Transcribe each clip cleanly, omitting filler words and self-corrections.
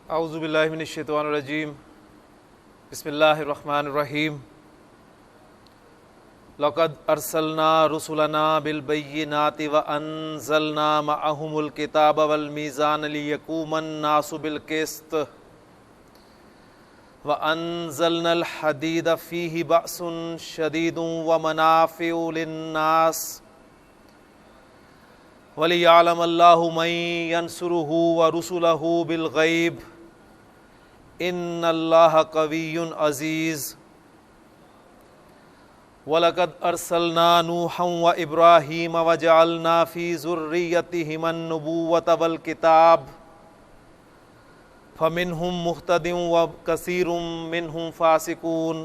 औज़ु बिल्लाहि मिनश शैतानिर रजीम। बिस्मिल्लाहिर रहमानिर रहीम। लक़द अरसलना रुसुलना बिल बय्यिनाति व अंज़लना मअहुमुल किताब वल मीज़ान लियक़ूमन नासु बिल क़िस्त व अंज़लनल हदीद फ़ीहि बअसुन शदीदुन व मनाफ़िउ लिन्नास वलियअलमल्लाहु मन यंसुरुहु व रुसुलहु बिल ग़ैब इन्नल्लाह क़विय्युन अज़ीज़। वलक़द अरसलना नूहन व इब्राहीम व जअलना फ़ी ज़ुर्रिय्यतिहिमन नबुव्वत वल किताब फ़मिनहुम मुह्तदिन व कसीरुम मिनहुम फ़ासिकून।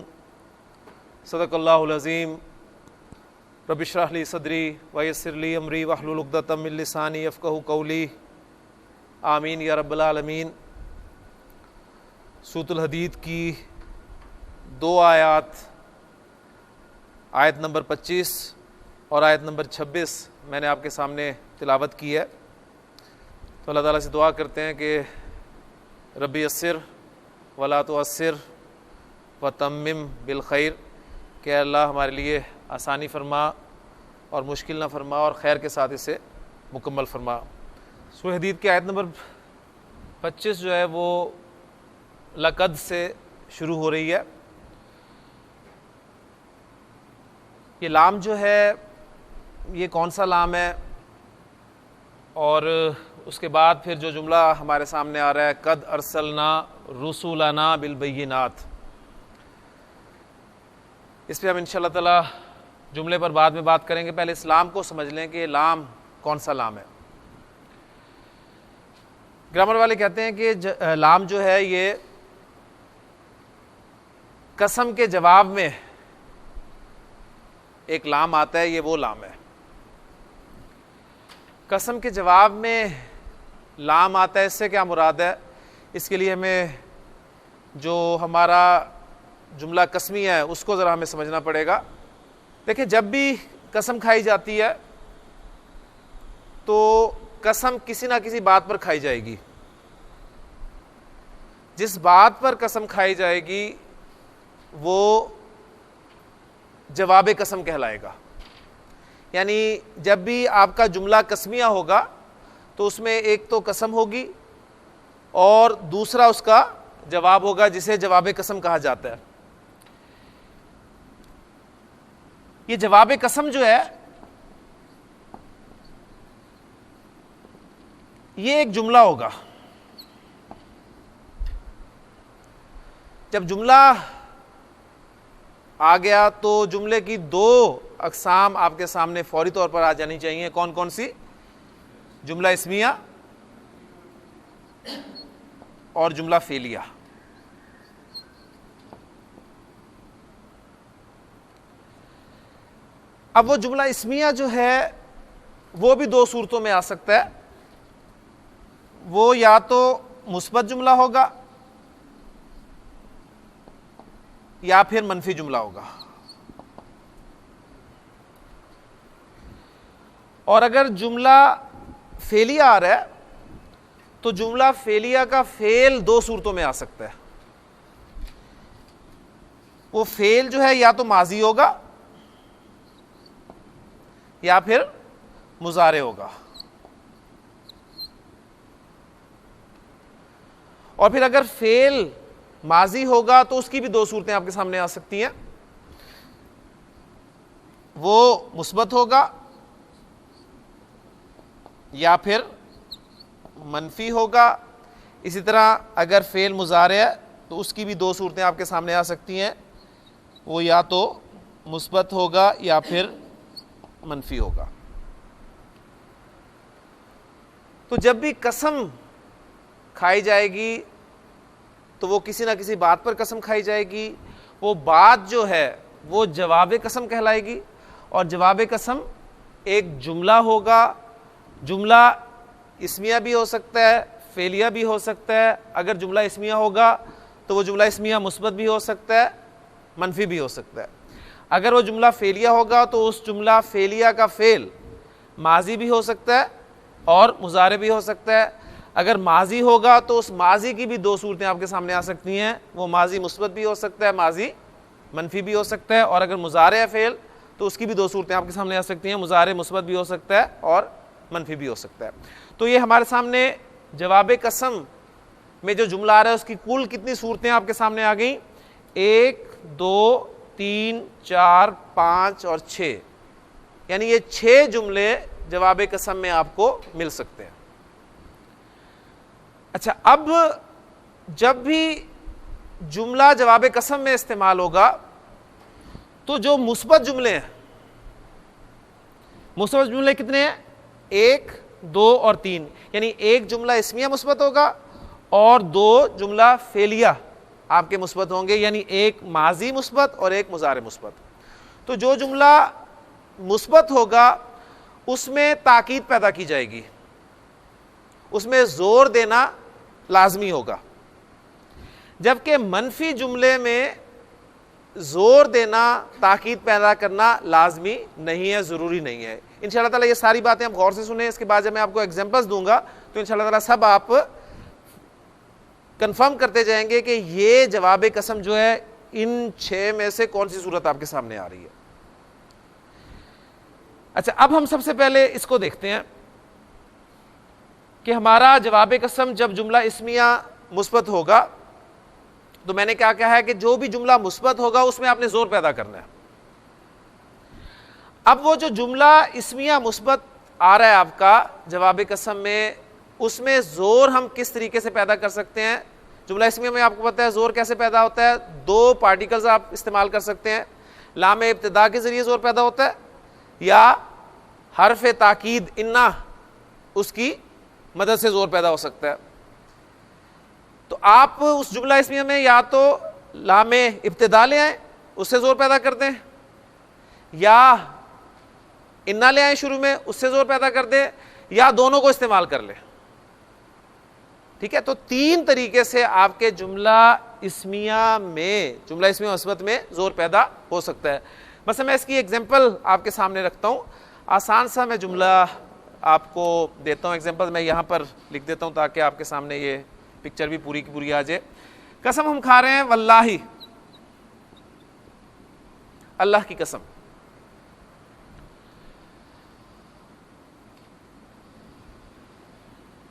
सदक़ल्लाहुल अज़ीम। रब्बि इश्रह ली सदरी व यस्सिर ली अमरी वहलुल उक़दतम मिन लिसानी यफ़क़हू क़ौली। आमीन या रब्बल आलमीन। सूरतुल हदीद की दो आयत नंबर 25 और आयत नंबर 26 मैंने आपके सामने तिलावत की है। तो अल्लाह ताला से दुआ करते हैं कि रब्बी यस्सिर वला तुअस्सिर व तम्मिम बिल खैर, कि अल्लाह हमारे लिए आसानी फरमा और मुश्किल ना फरमा और ख़ैर के साथ इसे मुकम्मल फरमा। सूरह हदीद की आयत नंबर 25 जो है वो लक़द से शुरू हो रही है। ये लाम जो है ये कौन सा लाम है, और उसके बाद फिर जो जुमला हमारे सामने आ रहा है कद अरसलना रुसुलना बिल बय्यिनात, इस पर हम इंशाअल्लाह ताला जुमले पर बाद में बात करेंगे। पहले इस लाम को समझ लें कि लाम कौन सा लाम है। ग्रामर वाले कहते हैं कि लाम जो है ये कसम के जवाब में एक लाम आता है, ये वो लाम है। कसम के जवाब में लाम आता है, इससे क्या मुराद है, इसके लिए हमें जो हमारा जुमला कसमी है उसको ज़रा हमें समझना पड़ेगा। देखिए, जब भी कसम खाई जाती है तो कसम किसी ना किसी बात पर खाई जाएगी। जिस बात पर कसम खाई जाएगी वो जवाब कसम कहलाएगा। यानी जब भी आपका जुमला कसमिया होगा तो उसमें एक तो कसम होगी और दूसरा उसका जवाब होगा, जिसे जवाब कसम कहा जाता है। ये जवाब कसम जो है ये एक जुमला होगा। जब जुमला आ गया तो जुमले की दो अक़साम आपके सामने फौरी तौर पर आ जानी चाहिए। कौन कौन सी? जुमला इस्मिया और जुमला फेलिया। अब वो जुमला इस्मिया जो है वो भी दो सूरतों में आ सकता है। वो या तो मुस्बत जुमला होगा या फिर मनफी जुमला होगा। और अगर जुमला फेलिया आ रहा है तो जुमला फेलिया का फेल दो सूरतों में आ सकता है। वो फेल जो है या तो माजी होगा या फिर मुजारे होगा। और फिर अगर फेल माजी होगा तो उसकी भी दो सूरतें आपके सामने आ सकती हैं। वो मुस्बत होगा या फिर मनफी होगा। इसी तरह अगर फेल मुजारे है तो उसकी भी दो सूरतें आपके सामने आ सकती हैं। वो या तो मुस्बत होगा या फिर मनफी होगा। तो जब भी कसम खाई जाएगी तो वो किसी ना किसी बात पर कसम खाई जाएगी। वो बात जो है वो जवाब कसम कहलाएगी। और जवाब कसम एक जुमला होगा। जुमला इस्मिया भी हो सकता है, फेलिया भी हो सकता है। अगर जुमला इस्मिया होगा तो वो जुमला इस्मिया मुस्बत भी हो सकता है, मनफी भी हो सकता है। अगर वो जुमला फेलिया होगा तो उस जुमला फेलिया का फेल माजी भी हो सकता है और मुजारे भी हो सकता है। अगर माजी होगा तो उस माजी की भी दो सूरतें आपके सामने आ सकती हैं, वो माजी मुस्बत भी हो सकता है, माजी मनफी भी हो सकता है। और अगर मुजारे फेल तो उसकी भी दो सूरतें आपके सामने आ सकती हैं, मुजारे मुस्बत भी हो सकता है और मनफी भी हो सकता है। तो ये हमारे सामने जवाब कसम में जो जुमला आ रहा है उसकी कुल कितनी सूरतें आपके सामने आ गई? 1, 2, 3, 4, 5 और 6, यानी ये 6 जुमले जवाब कसम में आपको मिल सकते हैं। अच्छा, अब जब भी जुमला जवाब कसम में इस्तेमाल होगा तो जो मुस्बत जुमले हैं, मुस्बत जुमले कितने हैं? 1, 2 और 3, यानी एक जुमला इस्मिया मुस्बत होगा और 2 जुमला फेलिया आपके मुस्बत होंगे, यानी एक माजी मुस्बत और एक मुजारे मुस्बत। तो जो जुमला मुस्बत होगा उसमें ताकीद पैदा की जाएगी, उसमें जोर देना लाजमी होगा, जबकि मनफी जुमले में जोर देना, ताकीद पैदा करना लाजमी नहीं है, जरूरी नहीं है। इंशाअल्लाह ताला ये सारी बातें आप गौर से सुने, इसके बाद जब मैं आपको एग्जांपल्स दूंगा तो इंशाअल्लाह ताला सब आप कंफर्म करते जाएंगे कि ये जवाब कसम जो है इन 6 में से कौन सी सूरत आपके सामने आ रही है। अच्छा, अब हम सबसे पहले इसको देखते हैं कि हमारा जवाब कसम जब जुमला इस्मिया मुस्बत होगा तो मैंने क्या कहा है कि जो भी जुमला मुस्बत होगा उसमें आपने जोर पैदा करना है। अब वो जो जुमला इस्मिया मुस्बत आ रहा है आपका जवाब कसम में, उसमें जोर हम किस तरीके से पैदा कर सकते हैं? जुमला इस्मिया में आपको पता है जोर कैसे पैदा होता है, 2 पार्टिकल्स आप इस्तेमाल कर सकते हैं। लाम इब्तिदा के जरिए जोर पैदा होता है या हरफ ताकीद इन्ना उसकी मदद से जोर पैदा हो सकता है। तो आप उस जुमला इस्मिया में या तो लामे इब्तिदा ले आए, उससे जोर पैदा कर दें, या इन्ना ले आए शुरू में, उससे जोर पैदा कर दें, या दोनों को इस्तेमाल कर ले। ठीक है, तो 3 तरीके से आपके जुमला इस्मिया मुस्बत में जोर पैदा हो सकता है। बस मैं इसकी एग्जांपल आपके सामने रखता हूं, आसान सा मैं जुमला आपको देता हूं एग्जांपल। मैं यहां पर लिख देता हूं ताकि आपके सामने ये पिक्चर भी पूरी की पूरी आ जाए। कसम हम खा रहे हैं वल्लाही, अल्लाह की कसम।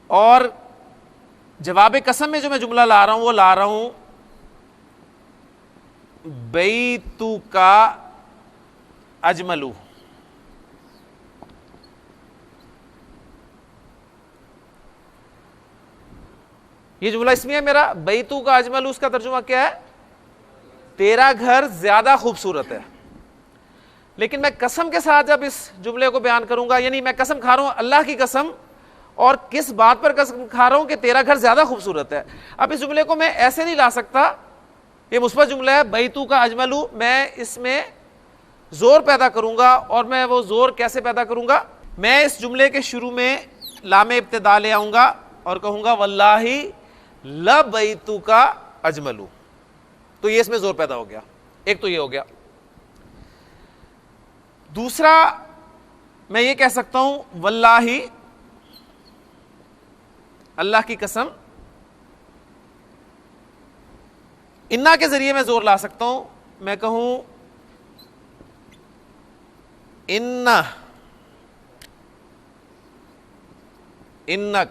और जवाब कसम में जो मैं जुमला ला रहा हूं वो ला रहा हूं बैतु का अजमलू। ये जुमला इसमें है मेरा, बैतु का अजमलू, उसका तर्जुमा क्या है? तेरा घर ज्यादा खूबसूरत है। लेकिन मैं कसम के साथ जब इस जुमले को बयान करूंगा, यानी मैं कसम खा रहा हूं अल्लाह की कसम, और किस बात पर कसम खा रहा हूं कि तेरा घर ज्यादा खूबसूरत है। अब इस जुमले को मैं ऐसे नहीं ला सकता, ये मुस्बत जुमला है बैतु का अजमलू, मैं इसमें जोर पैदा करूंगा। और मैं वो जोर कैसे पैदा करूंगा? मैं इस जुमले के शुरू में लामे इब्तिदा ले आऊंगा और कहूंगा वल्लाही ला बैतु का अजमलू, तो ये इसमें जोर पैदा हो गया। एक तो ये हो गया। दूसरा मैं ये कह सकता हूं वल्लाही, अल्लाह की कसम, इन्ना के जरिए मैं जोर ला सकता हूं। मैं कहूं इन्ना, इन्ना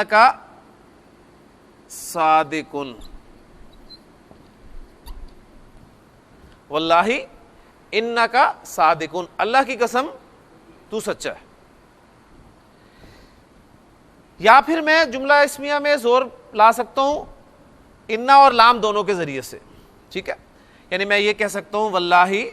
का सादिकुन, वल्लाही इन्ना का सादिकुन, अल्लाह की कसम तू सच्चा है। या फिर मैं जुमला इस्मिया में जोर ला सकता हूं इन्ना और लाम दोनों के जरिए से। ठीक है, यानी मैं ये कह सकता हूं वल्लाही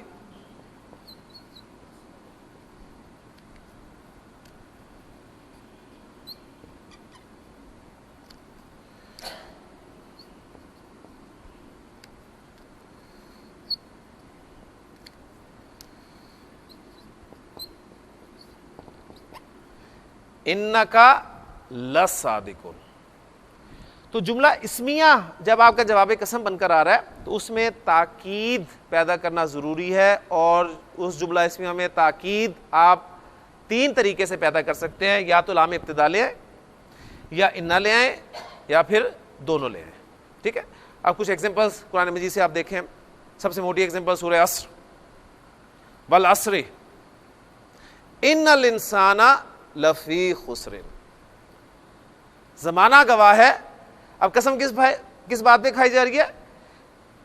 इन्ना का लसादिकुन। तो जुमला इस्मिया जब आपका जवाब कसम बनकर आ रहा है तो उसमें ताकीद पैदा करना जरूरी है, और उस जुमला इस्मिया में ताकीद आप 3 तरीके से पैदा कर सकते हैं। या तो लाम इब्तिदा ले आए, या इन्ना ले आए या फिर दोनों ले आए। ठीक है, अब कुछ एग्जांपल्स कुरान मजीद से आप देखें। सबसे मोटी एग्जांपल सूरह अस्र, वल अस्री इन्नल इंसाना लफी खुस्रिन। जमाना गवाह है। अब कसम किस बात पे खाई जा रही है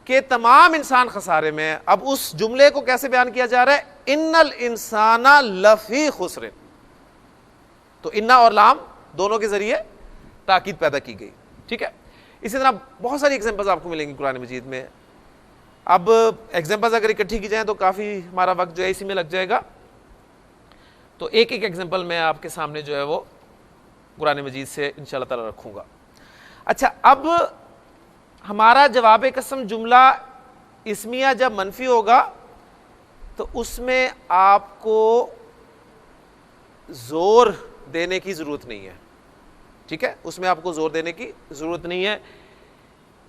कि तमाम इंसान खसारे में है। अब उस जुमले को कैसे बयान किया जा रहा है, इन्नल इंसाना लफी खुस्रिन। तो इन्ना और लाम दोनों के जरिए ताकीद पैदा की गई। ठीक है, इसी तरह बहुत सारी एग्जांपल्स आपको मिलेंगी कुरान मजीद में। अब एग्जांपल्स अगर इकट्ठी की जाए तो काफी हमारा वक्त जो है इसी में लग जाएगा। तो एक एक एग्जांपल मैं आपके सामने जो है वो कुरान मजीद से इंशाअल्लाह ताला रखूंगा। अच्छा, अब हमारा जवाब कसम जुमला इस्मिया जब मनफी होगा तो उसमें आपको जोर देने की जरूरत नहीं है। ठीक है, उसमें आपको जोर देने की जरूरत नहीं है।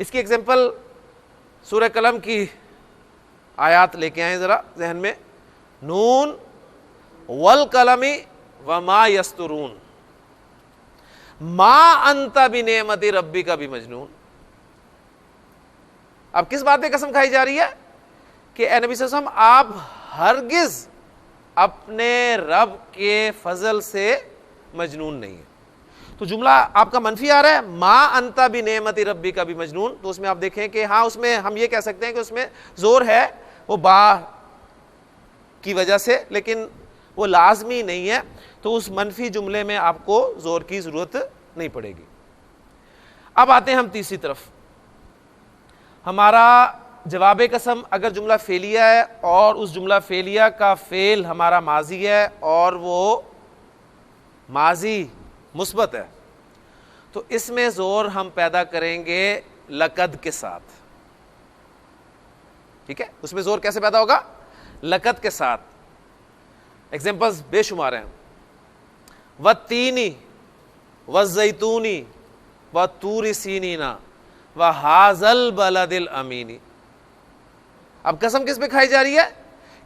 इसकी एग्जांपल सूरह कलम की आयत लेके आए जरा जहन में। नून वल कलमी व मा यस्तुरून मा अंता बिनेमति रब्बिका बिमजनून। अब किस बात पे कसम खाई जा रही है कि ए नबी सल्लल्लाहु अलैहि वसल्लम आप हरगिज अपने रब के फजल से मजनून नहीं है। तो जुमला आपका मनफी आ रहा है, मा अंता बिनेमति रब्बिका बिमजनून। तो उसमें आप देखें कि हाँ, उसमें हम ये कह सकते हैं कि उसमें जोर है वो बा की वजह से, लेकिन वो लाजमी नहीं है। तो उस मनफी जुमले में आपको जोर की जरूरत नहीं पड़ेगी। अब आते हैं हम तीसरी तरफ। हमारा जवाब कसम अगर जुमला फेलिया है और उस जुमला फेलिया का फेल हमारा माजी है और वो माजी मुस्बत है, तो इसमें जोर हम पैदा करेंगे लकद के साथ। ठीक है, उसमें जोर कैसे पैदा होगा, लकद के साथ। एग्जांपल्स बेशुमार हैं। व तीनी व जैतूनी व तूरी सीनीना व हाजल बलदिल अमीनी। अब कसम किस पे खाई जा रही है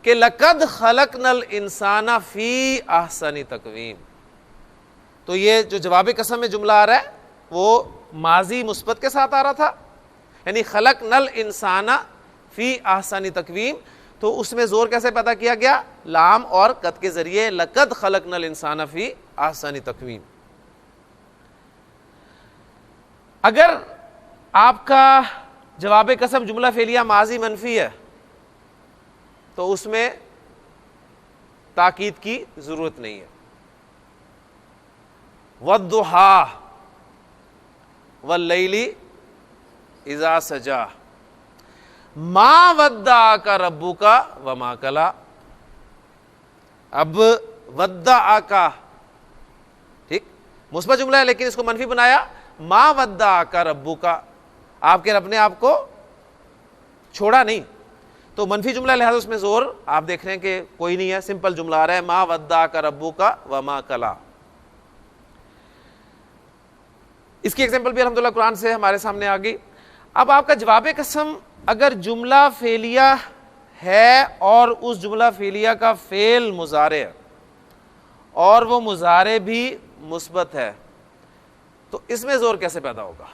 कि लकद खलकनल इंसाना फी अहसनी तकवीम। तो ये जो जवाब कसम में जुमला आ रहा है वो माजी मुस्बत के साथ आ रहा था, यानी खलकनल इंसाना फी अहसनी तकवीम। तो उसमें जोर कैसे पैदा किया गया, लाम और कद के जरिए, लकद खलकनल इंसाना फी अहसनी तकवीम। अगर आपका जवाब कसम जुमला फेलिया माजी मनफी है तो उसमें ताकीद की जरूरत नहीं है। वद्दुहा वल्लैली इज़ा सजा मा वद्दा का रब्बू का व मा कला। अब वद्दा का ठीक मुस्बत जुमला है लेकिन इसको मनफी बनाया, मा वद्दा का रब्बू का, आपके रब ने आपको छोड़ा नहीं। तो मनफी जुमला लिहाजा उसमें जोर आप देख रहे हैं कि कोई नहीं है, सिंपल जुमला आ रहा है, मा वद्दा का रब्बू का व मा कला। इसकी एग्जांपल भी अल्हम्दुलिल्लाह कुरान से हमारे सामने आ गई। अब आपका जवाब कसम अगर जुमला फेलिया है और उस जुमला फेलिया का फेल मुजारे है और वो मुजारे भी मुस्बत है, तो इसमें जोर कैसे पैदा होगा,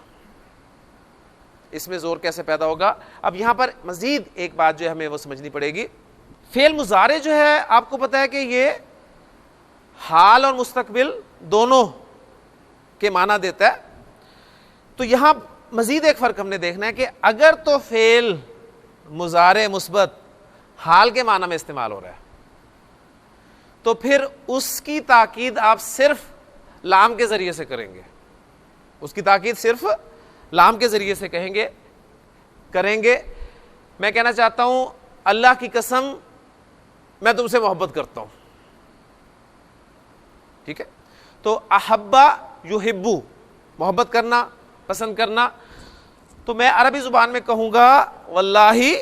इसमें जोर कैसे पैदा होगा। अब यहां पर मजीद एक बात जो है हमें वो समझनी पड़ेगी। फेल मुजारे जो है आपको पता है कि ये हाल और मुस्तकबिल दोनों के माना देता है। तो यहां मजीद एक फर्क हमने देखना है कि अगर तो फेल मुजारे मुस्बत हाल के माना में इस्तेमाल हो रहा है तो फिर उसकी ताकीद आप सिर्फ लाम के जरिए से करेंगे, उसकी ताकीद सिर्फ लाम के जरिए से करेंगे। मैं कहना चाहता हूं अल्लाह की कसम मैं तुमसे मोहब्बत करता हूं। ठीक है, तो अहब्बा युहिब्बु मोहब्बत करना, पसंद करना। तो मैं अरबी जुबान में कहूंगा वल्लाही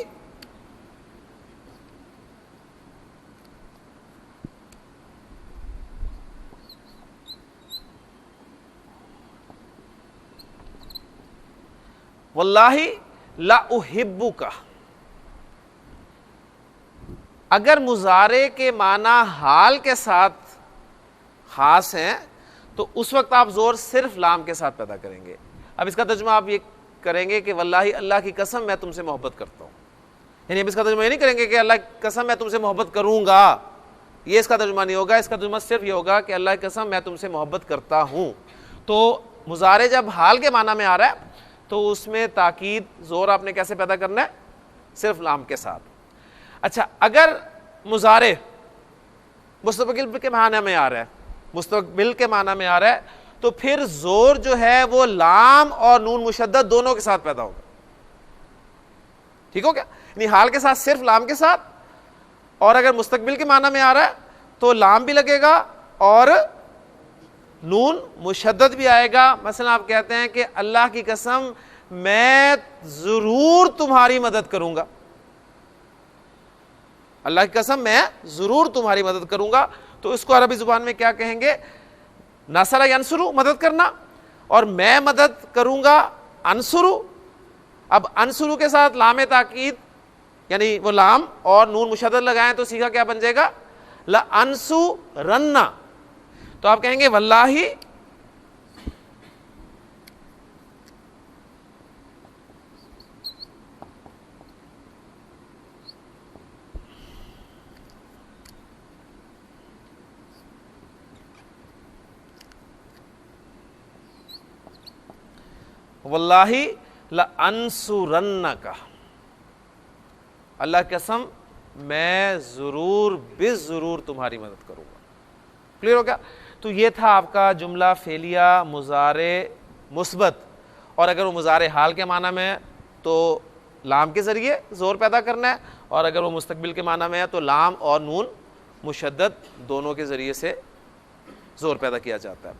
वल्लाही ला उहिब्बुका। अगर मुजारे के माना हाल के साथ खास हैं तो उस वक्त आप जोर सिर्फ लाम के साथ पैदा करेंगे। अब इसका तर्जुमा आप ये करेंगे कि वल्लाही अल्लाह की कसम मैं तुमसे मोहब्बत करता हूं, यानी अब इसका तर्जुमा ये नहीं करेंगे कि अल्लाह की कसम मैं तुमसे मोहब्बत करूंगा, ये इसका तर्जुमा नहीं होगा। इसका तर्जुमा सिर्फ ये होगा कि अल्लाह की कसम मैं तुमसे मोहब्बत करता हूं। तो मुजारे जब हाल के माना में आ रहा है तो उसमें ताकीद जोर आपने कैसे पैदा करना है? सिर्फ लाम के साथ। अच्छा, अगर मुजारे मुस्तकबिल के माना में आ रहा है, मुस्तकबिल के माना में आ रहा है, तो फिर जोर जो है वो लाम और नून मुशद्दद दोनों के साथ पैदा होगा। ठीक हो क्या? यानी हाल के साथ सिर्फ लाम के साथ, और अगर मुस्तकबिल के माना में आ रहा है तो लाम भी लगेगा और नून मुशद्दद भी आएगा। मसलन आप कहते हैं कि अल्लाह की कसम मैं जरूर तुम्हारी मदद करूंगा, अल्लाह की कसम मैं जरूर तुम्हारी मदद करूंगा, तो इसको अरबी जुबान में क्या कहेंगे? नसरा यंसुरु, मदद करना, और मैं मदद करूंगा अनसुरु। अब अनसुरु के साथ लाम ताकीद यानी वो लाम और नून मुशद्दद लगाएं तो सीखा क्या बन जाएगा? ला अनसु रन्ना। तो आप कहेंगे वल्लाही वल्लाही ला अंसुरन्नका, अल्लाह की कसम मैं जरूर बिजरूर तुम्हारी मदद करूंगा। क्लियर हो गया? तो ये था आपका जुमला फेलिया मुजारे मुस्बत, और अगर वो मुजारे हाल के माना में है तो लाम के जरिए जोर पैदा करना है, और अगर वो मुस्तकबिल के माना में है तो लाम और नून मुशद्दद दोनों के जरिए से जोर पैदा किया जाता है।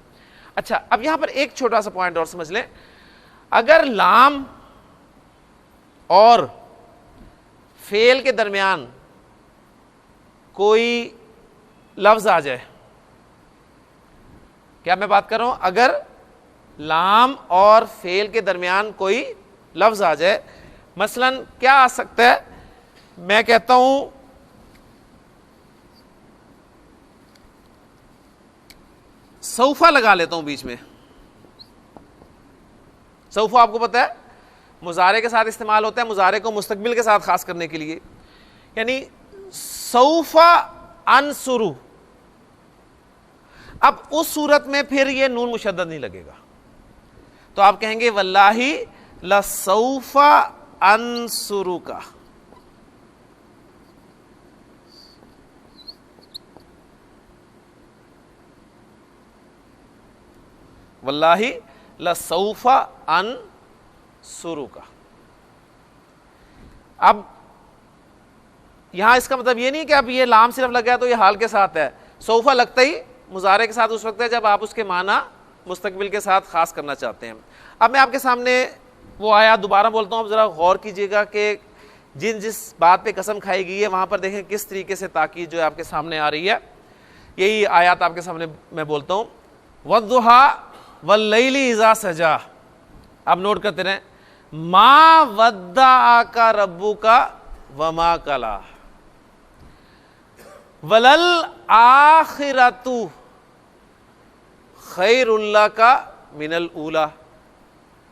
अच्छा, अब यहां पर एक छोटा सा पॉइंट और समझ लें। अगर लाम और फेल के दरमियान कोई लफ्ज आ जाए, क्या मैं बात कर रहा हूं? अगर लाम और फेल के दरमियान कोई लफ्ज आ जाए, मसलन क्या आ सकता है? मैं कहता हूं सौफा लगा लेता हूं बीच में। सौफा आपको पता है मुजारे के साथ इस्तेमाल होता है, मुजारे को मुस्तकबिल के साथ खास करने के लिए, यानी सौफा अनसुरु। अब उस सूरत में फिर ये नून मुशद्दद नहीं लगेगा, तो आप कहेंगे वल्लाही ला सौफा अनसुरु का। वल्लाही लसौफा अन सुरु का। अब यहां इसका मतलब ये नहीं कि अब ये लाम सिर्फ लग गया तो ये हाल के साथ है। सौफा लगता ही मुजारे के साथ उस वक्त है जब आप उसके माना मुस्तकबिल के साथ खास करना चाहते हैं। अब मैं आपके सामने वो आया दोबारा बोलता हूं, अब जरा गौर कीजिएगा कि जिस बात पे कसम खाई गई है वहां पर देखें किस तरीके से ताकीद जो है आपके सामने आ रही है। यही आयत आपके सामने मैं बोलता हूं, वद्दुहा वल्लैली इज़ा सजा। अब नोट करते रहें, मा वद्दाअका रब्बुका वमा कला वलल आखिरतु खैरुल लका मिनल ऊला।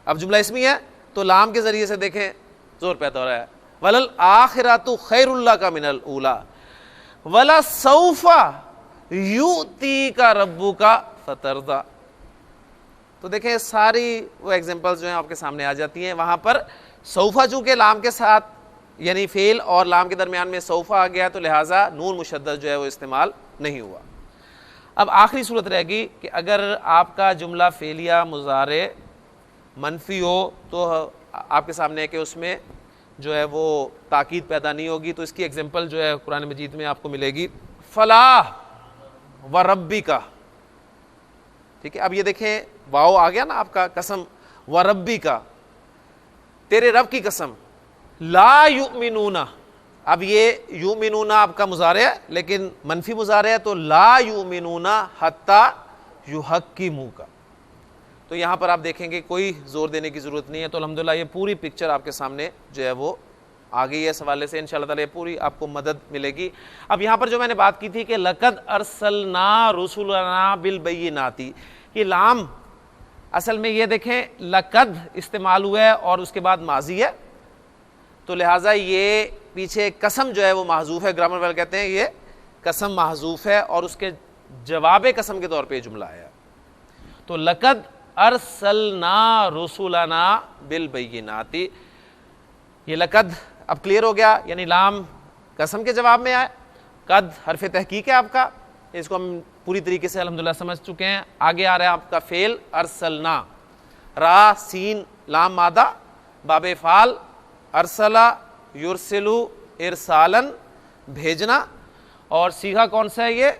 अब जुमला इसमी है तो लाम के जरिए से देखें जोर पैदा हो रहा है, वलल आखिरतु खैरुल लका मिनल ऊला वला सौफा युती का रब्बुका फतरदा। तो देखें सारी वो एग्जांपल्स जो हैं आपके सामने आ जाती हैं। वहां पर सौफा चूंकि लाम के साथ यानी फेल और लाम के दरमियान में सौफा आ गया तो लिहाजा नून मुशद्दद जो है वो इस्तेमाल नहीं हुआ। अब आखिरी सूरत रहेगी कि अगर आपका जुमला फेलिया मुजारे मनफी हो तो आपके सामने है कि उसमें जो है वो ताकीद पैदा नहीं होगी। तो इसकी एग्जांपल जो है कुरान मजीद में आपको मिलेगी, फलाह व रब्बी का। ठीक है, अब ये देखें वाओ आ गया ना आपका, कसम व रब्बी का, तेरे रब की कसम। ला युमिनूना, अब ये युमिनूना आपका मुजारे है लेकिन मनफी मुजारे है, तो ला युमिनूना हत्ता युहक्किमू का। तो यहां पर आप देखेंगे कोई जोर देने की जरूरत नहीं है। तो अल्हम्दुलिल्लाह ये पूरी पिक्चर आपके सामने जो है वो आ गई है। इस हवाले से इंशाअल्लाह ताला ये पूरी आपको मदद मिलेगी। अब यहां पर जो मैंने बात की थी कि लक़द अरसलना रुसुलना बिल बय्यिनाती, ये लाम असल में ये देखें लकद इस्तेमाल हुआ है और उसके बाद माजी है, तो लिहाजा ये पीछे कसम जो है वो महजूफ है। ग्रामर वाले कहते हैं ये कसम महजूफ है और उसके जवाब कसम के तौर पे जुमला आया। तो लकद अरसलना रुसुलना बिल बय्यिनाति, ये लकद अब क्लियर हो गया, यानी लाम कसम के जवाब में आए, कद हरफ तहकीक है आपका, इसको हम पूरी तरीके से अल्हम्दुलिल्लाह समझ चुके हैं। आगे आ रहा है आपका फेल अरसलना, रा सीन लाम मादा बाबे फाल, अरसला युरसिलु इरसालन भेजना, और सीखा कौन सा है, ये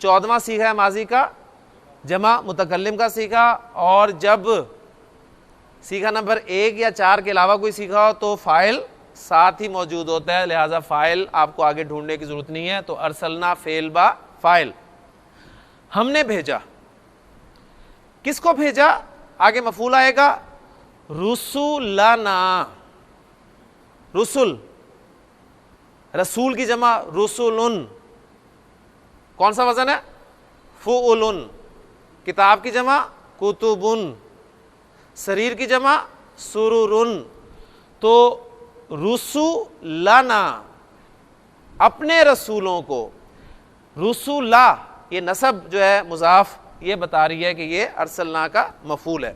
14वां सीखा है माजी का, जमा मुतकल्लिम का सीखा। और जब सीखा नंबर 1 या 4 के अलावा कोई सीखा हो तो फाइल साथ ही मौजूद होता है, लिहाजा फाइल आपको आगे ढूंढने की जरूरत नहीं है। तो अरसलना फेल बा फाइल, हमने भेजा, किसको भेजा, आगे मफूल आएगा रुसुलना, रुसुल रसूल की जमा रुसुलुन, कौन सा वजन है, फुउलुन, किताब की जमा कुतुबुन, शरीर की जमा सुरुरुन। तो रुसुलना अपने रसूलों को, रुसुला ये नसब जो है मुजाफ ये बता रही है कि ये अरसलना का मफूल है,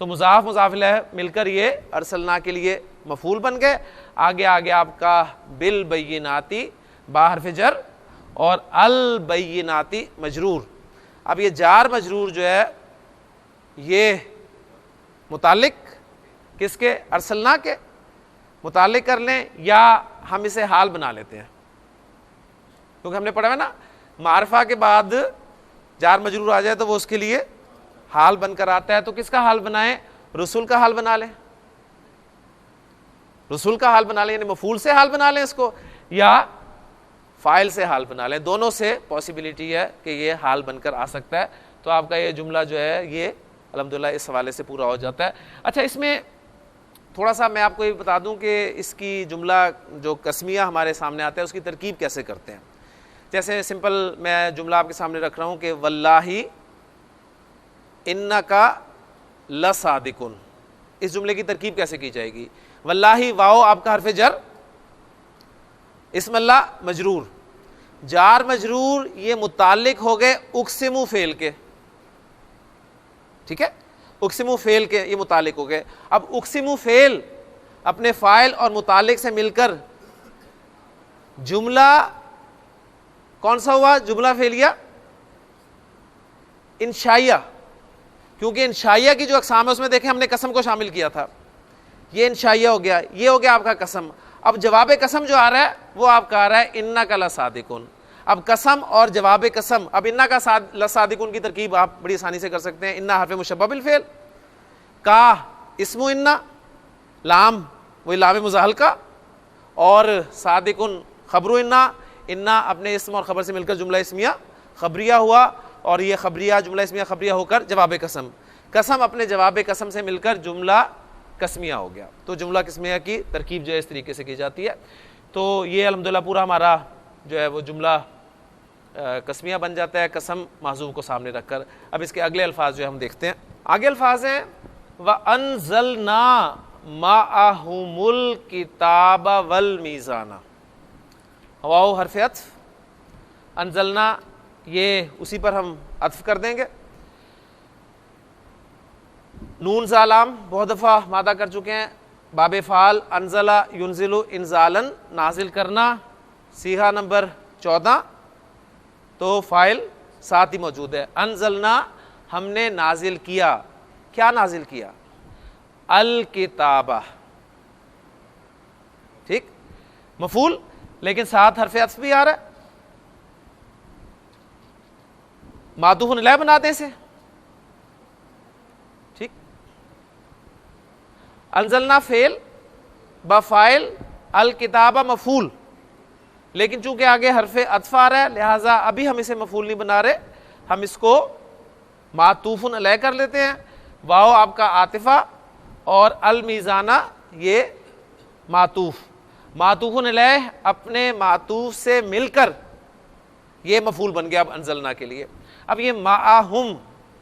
तो मुजाफ मुजाफ इलैह मिलकर ये अरसलना के लिए मफूल बन गए। आगे आगे आपका बिल बय्यिनाति बा हर्फ जर और अल बय्यिनाति मजरूर। अब ये जार मजरूर जो है ये मुतालिक किसके, अरसलना के मुतालिक कर लें या हम इसे हाल बना लेते हैं, क्योंकि हमने पढ़ा है ना मारफा के बाद जार मजरूर आ जाए तो वो उसके लिए हाल बनकर आता है। तो किसका हाल बनाएं, रसूल का हाल बना लें, रसूल का हाल बना लें, यानी मफूल से हाल बना लें इसको, या फाइल से हाल बना लें, दोनों से पॉसिबिलिटी है कि ये हाल बनकर आ सकता है। तो आपका ये जुमला जो है ये अल्हम्दुलिल्लाह इस हवाले से पूरा हो जाता है। अच्छा, इसमें थोड़ा सा मैं आपको ये बता दूं कि इसकी जुमला जो कस्मिया हमारे सामने आता है उसकी तरकीब कैसे करते हैं। जैसे सिंपल मैं जुमला आपके सामने रख रहा हूं कि वल्लाही इन्नका लसादिकुन, इस जुमले की तरकीब कैसे की जाएगी। वल्लाही वाओ आपका हरफ जर, इस्मल्ला मजरूर, जार मजरूर ये मुतालिक हो गए उक्सिमु फेल के, ठीक है, उक्सिमु फेल के ये मुतालिक हो गए। अब उक्सिमु फेल अपने फाइल और मुतालिक से मिलकर जुमला कौन सा हुआ, जुमला फेलिया इंशाइया, क्योंकि इंशाइया की जो अकसाम है उसमें देखें हमने कसम को शामिल किया था, ये इंशाइया हो गया, ये हो गया आपका कसम। अब जवाब कसम जो आ रहा है वो आपका आ रहा है इन्ना का लसादिकुन। अब कसम और जवाब कसम, अब इन्ना का लसादिकुन की तरकीब आप बड़ी आसानी से कर सकते हैं। इन्ना हरफ मुशब्बह बिल फेल, का इस्मु इन्ना, लाम वही लाम मुज़ाहल का, और सादिकुन खबरू इन्ना, इन्ना अपने इस्म और खबर से मिलकर जुमला इस्मिया खबरिया हुआ, और ये खबरिया जुमला इस्मिया खबरिया होकर जवाब कसम, कसम अपने जवाब कसम से मिलकर जुमला कस्मिया हो गया। तो जुमला कस्मिया की तरकीब जो है इस तरीके से की जाती है। तो ये अल्हम्दुलिल्लाह पूरा हमारा जो है वो जुमला कस्मिया बन जाता है कसम माज़ूम को सामने रखकर। अब इसके अगले अल्फाज जो है हम देखते हैं। आगे अल्फाज हैं व अनज़लना माअहुमुल किताब वल मीज़ाना, वाओ हरफ अत्फ़, अनज़लना ये उसी पर हम अत्फ़ कर देंगे। नून ज़ालाम बहुत दफ़ा मादा कर चुके हैं, बाबे फ़ाल अनज़ला युनज़िलु इंज़ालन नाजिल करना, सीहा नंबर 14, तो फ़ाइल साथ ही मौजूद है। अनज़लना हमने नाजिल किया, क्या नाजिल किया, अल किताबा, ठीक, मफूल लेकिन साथ हरफ अत्फ़ भी आ रहा है, मातूफ़ुन अलैह बना दे इसे, ठीक। अनज़लना फेल बफ़ाइल अल किताबा मफूल, लेकिन चूंकि आगे हरफ अत्फ़ आ रहा है लिहाजा अभी हम इसे मफूल नहीं बना रहे, हम इसको मातूफ़ुन अलैह कर लेते हैं। वाओ आपका आतिफ़ा और अल मीज़ाना ये मातूफ़, मातूफ़ुन अलैह अपने मातूफ़ से मिलकर ये मफूल बन गया अब अनज़लना के लिए। अब ये माअहुम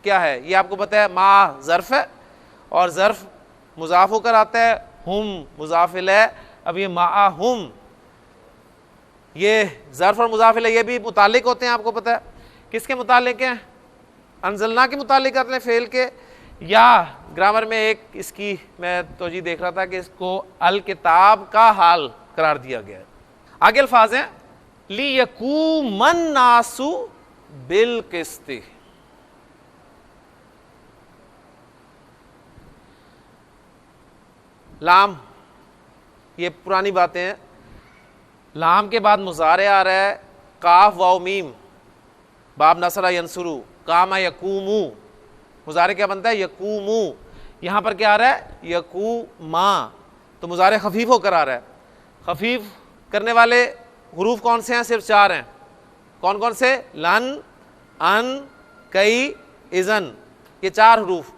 क्या है, ये आपको पता है मा ज़र्फ है और ज़र्फ मुज़ाफ होकर आता है, हुम मुज़ाफ इलैह। अब ये मा हुम, ये ज़र्फ और मुज़ाफ इलैह ये भी मुतालिक होते हैं, आपको पता है किसके मुतालिक हैं, अनज़लना के मुतालिक अपने फ़ेल के, या ग्रामर में एक इसकी मैं तोजी देख रहा था कि इसको अल किताब का हाल करार दिया गया है। आगे अल्फाज हैं ली यकूमन नासु बिल किस्ती। लाम, ये पुरानी बातें हैं, लाम के बाद मुजारे आ रहा है, काफ वाव मीम, बाब नसरा यंसुरु, कामा यकूमू, मुजारे क्या बनता है यकूमू, यहां पर क्या आ रहा है यकूमा, तो मुजारे खफीफ होकर आ रहा है। खफीफ करने वाले हुरूफ कौन से हैं, सिर्फ 4 हैं। कौन कौन से, लन, अन, कई, इज़न, ये 4 हुरूफ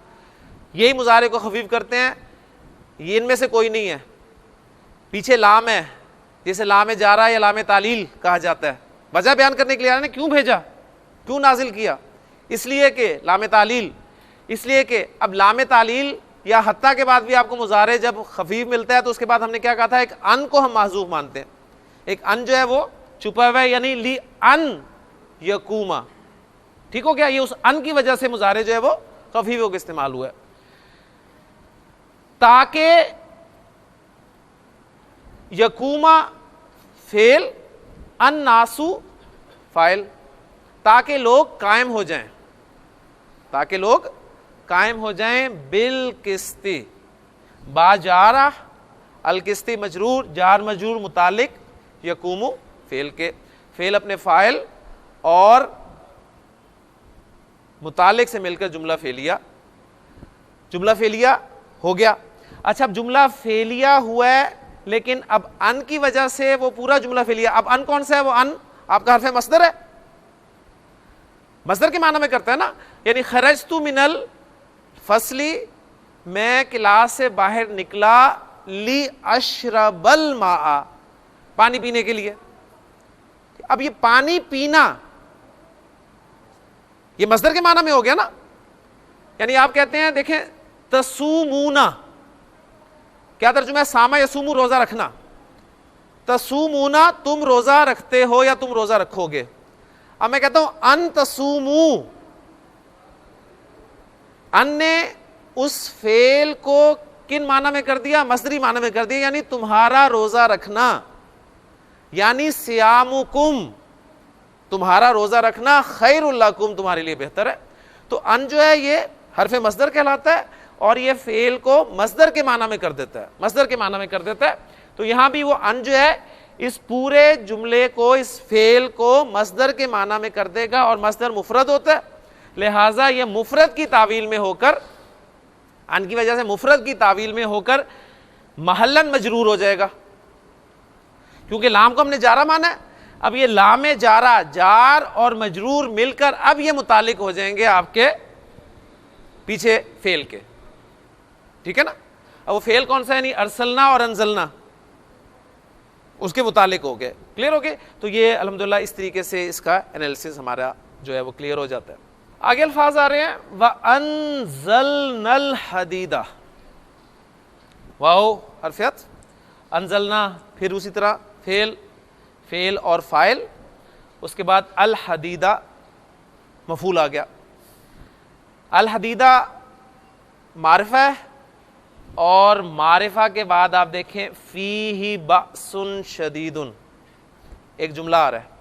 यही मुजारे को खफीफ करते हैं, ये इनमें से कोई नहीं है। पीछे लाम है, जैसे लाम जारा या लाम तालील कहा जाता है, वजह बयान करने के लिए ने क्यों भेजा, क्यों नाजिल किया, इसलिए कि लाम तालील, इसलिए कि अब लाम तालील या हत्ता के बाद भी आपको मुजारे जब खफीफ मिलता है तो उसके बाद हमने क्या कहा था, एक अन को हम माजूफ मानते हैं, एक अन जो है वो छुपा हुआ है, यानी ली अन यकूमा, ठीक हो गया, ये उस अन की वजह से मुजारे जो है वो खफीफ होकर इस्तेमाल हुआ है। ताकि यकूमा फेल, अन नासु फाइल, ताकि लोग कायम हो जाएं, ताकि लोग कायम हो जाएं, बिल किस्ती, बाजारा अल किस्ती मजरूर, जार मजरूर मुतालिक, यकूमु फेल के, फेल अपने फाइल और मुतालिक से मिलकर जुमला फेलिया, जुमला फेलिया हो गया। अच्छा, अब जुमला फेलिया हुआ है लेकिन अब अन की वजह से वो पूरा जुमला फेलिया, अब अन कौन सा है, वो अन आपका हर्फ मस्दर है, मस्दर के माना में करता है ना, यानी खरजतु मिनल फसली, मैं क्लास से बाहर निकला, ली अशरबल मा, पानी पीने के लिए। अब ये पानी पीना ये मस्दर के माना में हो गया ना, यानी आप कहते हैं देखें तसूमूना, क्या तर्जुमा है, सामा यसूमू रोजा रखना, तसूमूना तुम रोजा रखते हो या तुम रोजा रखोगे। अब मैं कहता हूं अन तसूमू, अन ने उस फेल को किन माना में कर दिया, मसदरी माना में कर दिया, यानी तुम्हारा रोजा रखना, यानी सियामुकुम, तुम्हारा रोजा रखना खैरुल लकुम, तुम्हारे लिए बेहतर है। तो अन जो है ये हरफ मसदर कहलाता है और ये फेल को मसदर के माना में कर देता है, मसदर के माना में कर देता है। तो यहां भी वो अन जो है इस पूरे जुमले को, इस फेल को मसदर के माना में कर देगा और मसदर मुफरद होता है, लिहाजा ये मुफरद की तावील में होकर, अन की वजह से मुफरद की तावील में होकर महल्लन मजरूर हो जाएगा, क्योंकि लाम को हमने जारा माना है। अब ये लाम जारा, जार और मजरूर मिलकर अब ये मुतालिक हो जाएंगे आपके पीछे फेल के, ठीक है ना। अब वो फेल कौन सा है, नहीं अरसलना और अनजलना, उसके मुतालिक हो गए, क्लियर हो गए। तो ये अल्हम्दुलिल्लाह इस तरीके से इसका एनालिसिस हमारा जो है वो क्लियर हो जाता है। आगे अल्फाज आ रहे हैं, व अनज़लनल हदीदा, वाओ हरफियत, अनज़लना, फिर उसी तरह फेल, फेल और फाइल, उसके बाद अल हदीदा मफूल आ गया। अल हदीदा मारिफा है और मारिफा के बाद आप देखें फीही बअसुन शदीदुन, एक जुमला आ रहा है।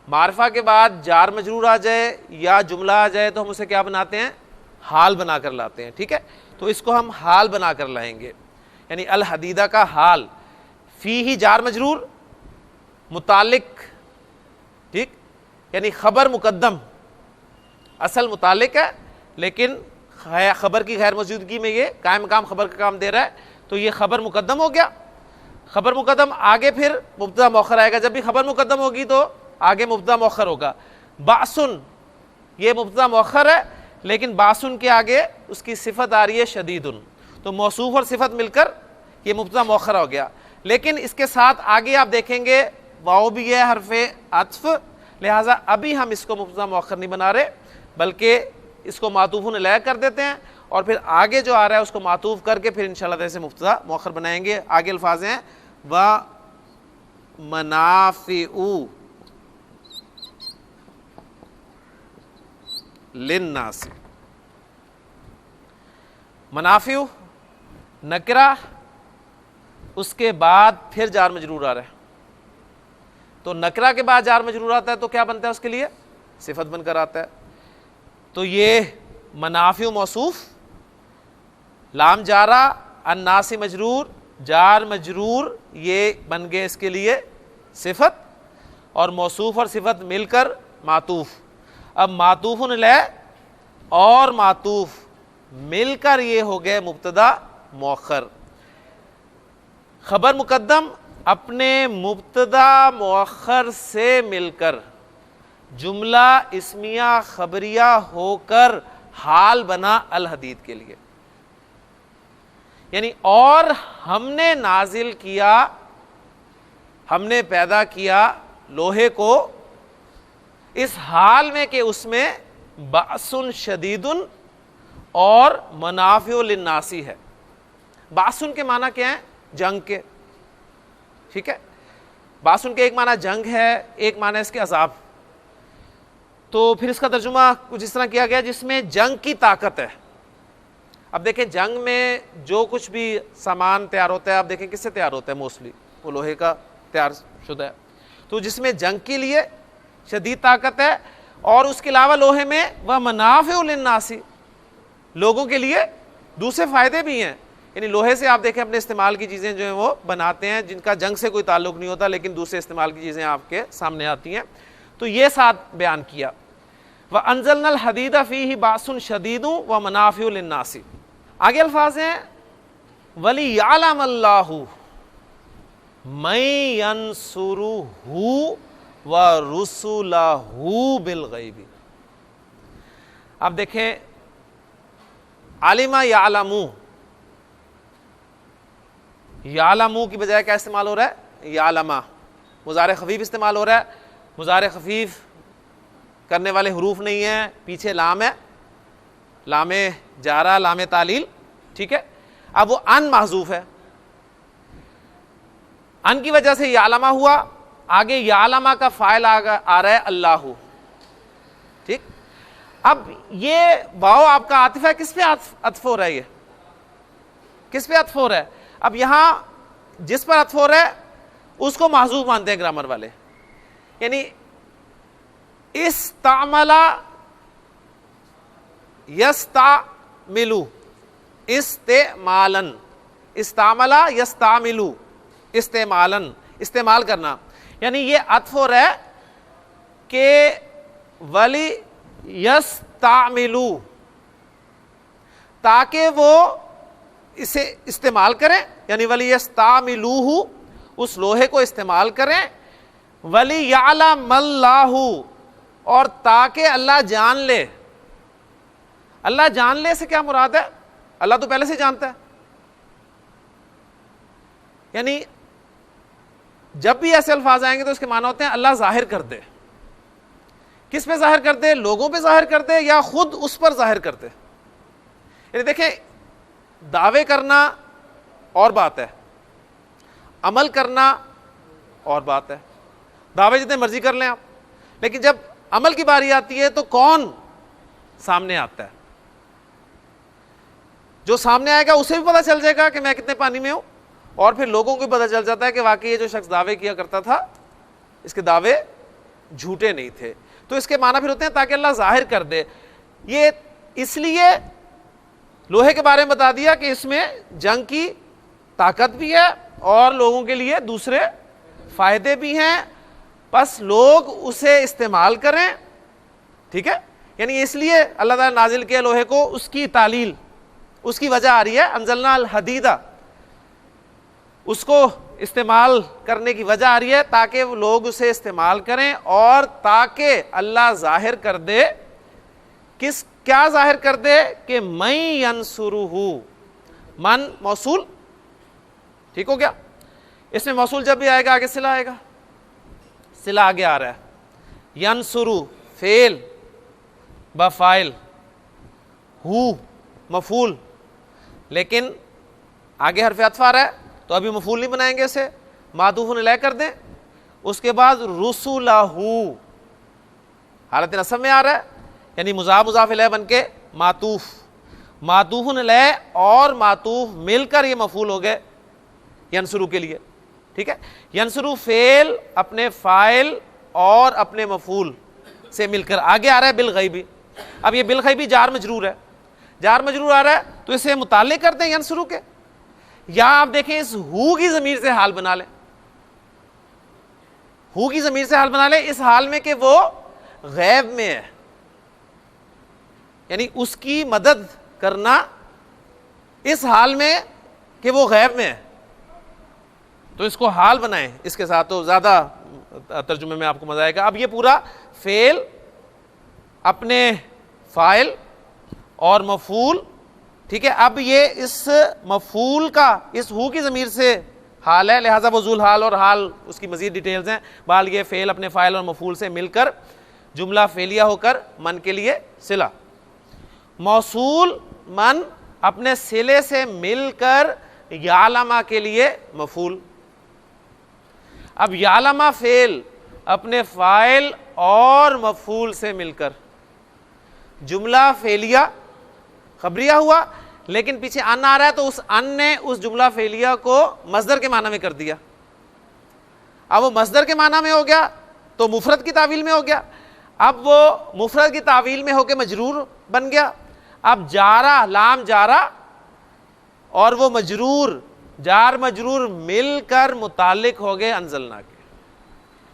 मारिफा के बाद जार मजरूर आ जाए या जुमला आ जाए तो हम उसे क्या बनाते हैं, हाल बनाकर लाते हैं, ठीक है। तो इसको हम हाल बनाकर लाएंगे, यानी अल हदीदा का हाल, फीही जार मजरूर मुतालिक, ठीक, यानी खबर मुकद्दम, असल मुतालिक है लेकिन खबर की गैर मौजूदगी में ये कायम काम खबर का काम दे रहा है, तो ये खबर मुकद्दम हो गया। खबर मुकद्दम आगे फिर मुब्तदा मौखर आएगा, जब भी खबर मुकद्दम होगी तो आगे मुब्तदा मौखर होगा। बासुन, ये मुब्तदा मौखर है लेकिन बासुन के आगे उसकी सिफत आ रही है शदीदुन, तो मौसूफ और सिफत मिलकर ये मुब्तदा मौखर हो गया। लेकिन इसके साथ आगे आप देखेंगे वाओ भी है हरफे अत्फ, लिहाजा अभी हम इसको मुब्तदा मुअख्खर नहीं बना रहे, बल्कि इसको मातूफुन अलैह कर देते हैं और फिर आगे जो आ रहा है उसको मातूफ करके फिर इंशाअल्लाह से मुब्तदा मुअख्खर बनाएंगे। आगे अल्फाज हैं व मनाफिउ लिन्नास। मनाफिउ नकरा, उसके बाद फिर जार मजरूर आ रहा है, तो नकरा के बाद जार मजरूर आता है तो क्या बनता है उसके लिए? सिफत बनकर आता है। तो ये मनाफिउ मौसूफ, लाम जारा, अन्नासी मजरूर, जार मजरूर, ये बन गए इसके लिए सिफत, और मौसूफ और सिफत मिलकर मातूफ। अब मातूफुन अलैह और मातूफ मिलकर ये हो गए मुब्तदा मुअख्खर। खबर मुकद्दम अपने मुब्तदा मुअख्खर से मिलकर जुमला इस्मिया खबरिया होकर हाल बना अल हदीद के लिए, यानी और हमने नाजिल किया, हमने पैदा किया लोहे को इस हाल में कि उसमें बासुन शदीदुन और मनाफिउ लिन्नासी है। बासुन के माना क्या है? जंग के, ठीक है। बासुन के एक माना जंग है, एक माना इसके अजाब। तो फिर इसका तर्जुमा कुछ इस तरह किया गया जिसमें जंग की ताकत है। अब देखें जंग में जो कुछ भी सामान तैयार होता है, आप देखें किससे तैयार होता है? मोस्टली वो लोहे का तैयार शुदा है। तो जिसमें जंग के लिए शदीद ताकत है और उसके अलावा लोहे में वह मनाफिउ लिन्नासी, लोगों के लिए दूसरे फायदे भी हैं। यानी लोहे से आप देखें अपने इस्तेमाल की चीज़ें जो हैं वो बनाते हैं जिनका जंग से कोई ताल्लुक नहीं होता, लेकिन दूसरे इस्तेमाल की चीज़ें आपके सामने आती हैं। तो ये साथ बयान किया। व अंजलनल हदीदा फीही बासुन शदीदु व मनाफिउ लिन्नासी। आगे अल्फाज हैं वली यालमल्लाहु मैं यंसुरुहु व रुसुलहु बिल गैबी। आप देखें आलिमा यालमू, यालमू की बजाय क्या इस्तेमाल हो रहा है? यालमा। मुज़ारे खफीफ इस्तेमाल हो रहा है। मुज़ारे खफीफ करने वाले हरूफ नहीं है, पीछे लाम है, लामे जारा, लामे तालील, ठीक है। अब वो अन महजूफ है, अन की वजह से यालमा हुआ, आगे यालमा का फाइल आ रहा है अल्लाहु, ठीक। अब ये वाओ आपका आतिफ है, किस पे अत्फ हो रहा है? ये किस पे अत्फ हो रहा है? अब यहां जिस पर अत्फ हो रहा है उसको महजूफ मानते हैं ग्रामर वाले, यानी इस्तामला यस्तामिलु, इस्तेमालन, इस्तामला यस्तामिलु, इस्तेमालन, इस्तेमाल करना, यानी ये अत्फ हो रहा है कि वली यस्तामिलु, ताकि वो इसे इस्तेमाल करें, यानी वली यस्तामिलूहु, उस लोहे को इस्तेमाल करें। वली यालमल्लाहु, और ताकि अल्लाह जान ले। अल्लाह जान ले से क्या मुराद है? अल्लाह तो पहले से जानता है, यानी जब भी ऐसे अल्फाज आएंगे तो इसके माना होते हैं अल्लाह जाहिर कर दे। किस पे जाहिर कर दे? लोगों पे जाहिर कर दे या खुद उस पर जाहिर कर दे। यानी देखें दावे करना और बात है, अमल करना और बात है। दावे जितने मर्जी कर लें आप, लेकिन जब अमल की बारी आती है तो कौन सामने आता है? जो सामने आएगा उसे भी पता चल जाएगा कि मैं कितने पानी में हूं, और फिर लोगों को भी पता चल जाता है कि वाकई ये जो शख्स दावे किया करता था इसके दावे झूठे नहीं थे। तो इसके माना फिर होते हैं ताकि अल्लाह जाहिर कर दे। ये इसलिए लोहे के बारे में बता दिया कि इसमें जंग की ताकत भी है और लोगों के लिए दूसरे फायदे भी हैं, बस लोग उसे इस्तेमाल करें, ठीक है। यानी इसलिए अल्लाह ताला नाजिल किया लोहे को, उसकी तालील, उसकी वजह आ रही है अंजलना अल हदीदा, उसको इस्तेमाल करने की वजह आ रही है ताकि लोग उसे इस्तेमाल करें और ताकि अल्लाह जाहिर कर दे। किस क्या जाहिर कर दे? कि मैं यंसुरुहु, मन मौसूल, ठीक हो गया। इसमें मौसूल जब भी आएगा आगे सिला आएगा, सिला आगे आ रहा है, यंसुरु फेल ब फाइल, हु मफूल, लेकिन आगे हरफ अत्फ आ रहा है तो अभी मफूल नहीं बनाएंगे, इसे मातूफुन अलैह कर दें। उसके बाद रुसुलहू हालत नसब में आ रहा है, यानी मुज़ाफ मुज़ाफ अलैह बन के मातूफ, मातूफुन अलैह और मातूफ मिलकर ये मफूल हो गए यंसुरु के लिए। ठीक है, यंसुरु फेल अपने फाइल और अपने मफूल से मिलकर आगे आ रहा है बिल गैबी। अब ये बिल गैबी जार मजरूर है, जार मजरूर आ रहा है तो इसे मुताल्लिक करते हैं यंसुरु के, या आप देखें इस हु की जमीर से हाल बना लें, हु की जमीर से हाल बना लें इस हाल में कि वो गैब में है, यानी उसकी मदद करना इस हाल में कि वो गैब में है, तो इसको हाल बनाएं इसके साथ, तो ज्यादा तर्जुमे में आपको मजा आएगा। अब ये पूरा फेल अपने फाइल और मफूल, ठीक है, अब ये इस मफूल का इस हु की जमीर से हाल है, लिहाजा वो जुल हाल और हाल उसकी मजीद डिटेल्स हैं। बाल ये फेल अपने फाइल और मफूल से मिलकर जुमला फेलिया होकर मन के लिए सिला, मौसूल मन अपने सिले से मिलकर यालमा के लिए मफूल। अब यालमा फेल अपने फाइल और मफूल से मिलकर जुमला फेलिया खबरिया हुआ, लेकिन पीछे अन आ रहा है तो उस अन ने उस जुमला फेलिया को मस्दर के माना में कर दिया। अब वो मस्दर के माना में हो गया तो मुफरद की तावील में हो गया, अब वो मुफरद की तावील में होकर मजरूर बन गया। अब जारा लाम जारा और वो मजरूर जार मजरूर मिलकर मुतालिक हो गए अनजलना के।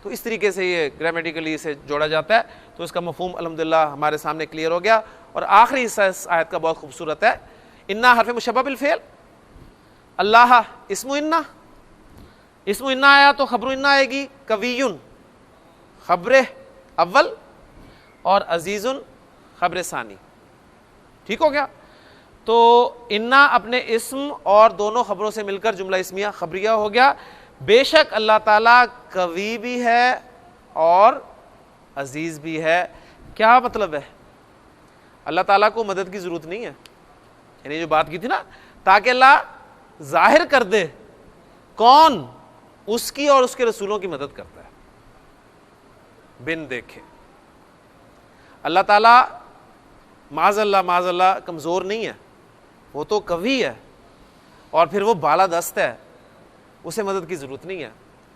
तो इस तरीके से ये ग्रामेटिकली इसे जोड़ा जाता है, तो इसका मफहूम अल्हम्दुलिल्लाह हमारे सामने क्लियर हो गया। और आखिरी हिस्सा इस आयत का बहुत खूबसूरत है, इन्ना हरफ मुशब्बह बिल फेल, अल्लाह इस्मु इन्ना, इस्मु इन्ना आया तो खबरु इन्ना आएगी, कवियुन खबरे अव्वल और अजीजुन खबरे सानी। ठीक हो गया, तो इन्ना अपने इस्म और दोनों खबरों से मिलकर जुमला इस्मिया खबरिया हो गया। बेशक अल्लाह ताला कवी भी है और अजीज भी है। क्या मतलब है? अल्लाह ताला को मदद की जरूरत नहीं है, यानी जो बात की थी ना, ताकि अल्लाह जाहिर कर दे कौन उसकी और उसके रसूलों की मदद करता है बिन देखे। अल्लाह ताला माज़अल्लाह कमजोर नहीं है, वो तो कवी है और फिर वो बाला दस्त है, उसे मदद की जरूरत नहीं है।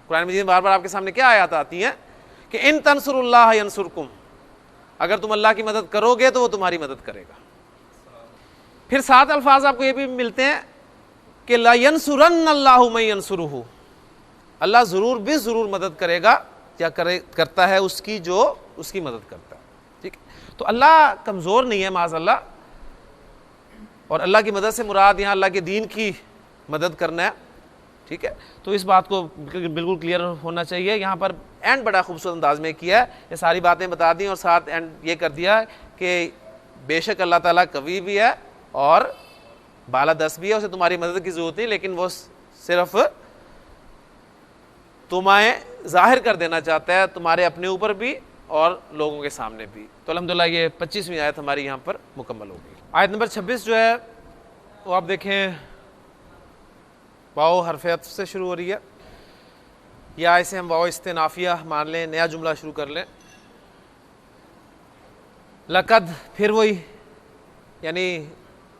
कुरान मजीद में बार बार आपके सामने क्या आयत आती हैं कि इन तंसुरुल्लाह यंसुरकुम, अगर तुम अल्लाह की मदद करोगे तो वो तुम्हारी मदद करेगा। फिर 7 अल्फाज आपको ये भी मिलते हैं कि ला यंसुरन्नल्लाहु मन यंसुरुहु, अल्लाह जरूर भी जरूर मदद करेगा या करता है उसकी जो उसकी मदद करता है। ठीक है, तो अल्लाह कमजोर नहीं है माज़अल्लाह, और अल्लाह की मदद से मुराद यहाँ अल्लाह के दीन की मदद करना है। ठीक है, तो इस बात को बिल्कुल क्लियर होना चाहिए। यहाँ पर एंड बड़ा खूबसूरत अंदाज में किया है, ये सारी बातें बता दी और साथ एंड ये कर दिया कि बेशक अल्लाह ताला कवी भी है और बाला दस्त भी है, उसे तुम्हारी मदद की जरूरत नहीं, लेकिन वो सिर्फ तुम्हें जाहिर कर देना चाहता है, तुम्हारे अपने ऊपर भी और लोगों के सामने भी। तो अल्हम्दुलिल्लाह ये 25वीं आयत हमारी यहाँ पर मुकम्मल हो गई। आयत नंबर 26 जो है वो आप देखें वाओ हरफ अत्फ से शुरू हो रही है, या इसे हम वाओ इस्तिनाफिया मान लें, नया जुमला शुरू कर लें। लकद फिर वही, यानी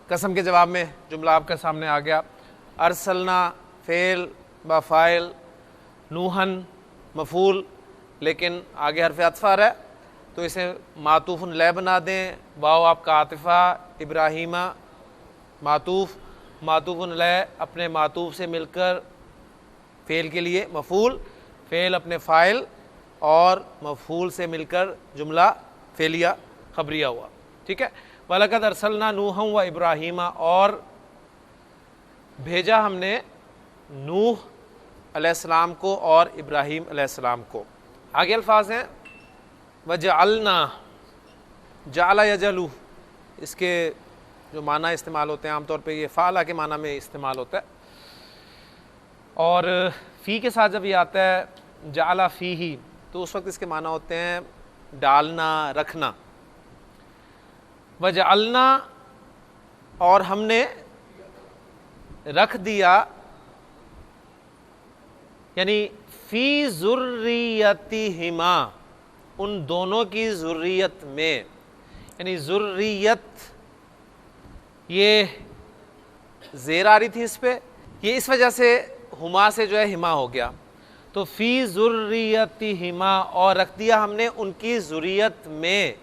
कसम के जवाब में जुमला आपके सामने आ गया। अरसलना फेल बाफ़ाइल, नूहन मफूल, लेकिन आगे हरफ अत्फ आ रहा है तो इसे मातूफ़ुन लय बना दें। वाओ आपका आतिफ़ा, इब्राहीमा मातूफ़, मातूफ़ुन लय अपने मातूफ़ से मिलकर फ़ेल के लिए मफूल, फ़ेल अपने फ़ाइल और मफूल से मिलकर जुमला फ़ेलिया खबरिया हुआ। ठीक है, वलक़द अरसलना नूहन व इब्राहीमा, और भेजा हमने नूह अलैहिस्सलाम को और इब्राहीम अलैहिस्सलाम को। आगे अल्फाज हैं वजअलना, जाला यजलू, इसके जो माना इस्तेमाल होते हैं आमतौर पे ये फ़ाला के माना में इस्तेमाल होता है, और फ़ी के साथ जब ये आता है जाला फ़ी ही, तो उस वक्त इसके माना होते हैं डालना, रखना। वजअलना, और हमने रख दिया, यानी फी ज़ुर्रियतिहिमा, उन दोनों की ज़ुर्रियत में, यानी ज़ुर्रियत ये ज़ेर आ रही थी इस पे, ये इस वजह से हुमा से जो है हिमा हो गया। तो फ़ी ज़ुर्रियतिहिमा, और रख दिया हमने उनकी ज़ुर्रियत में।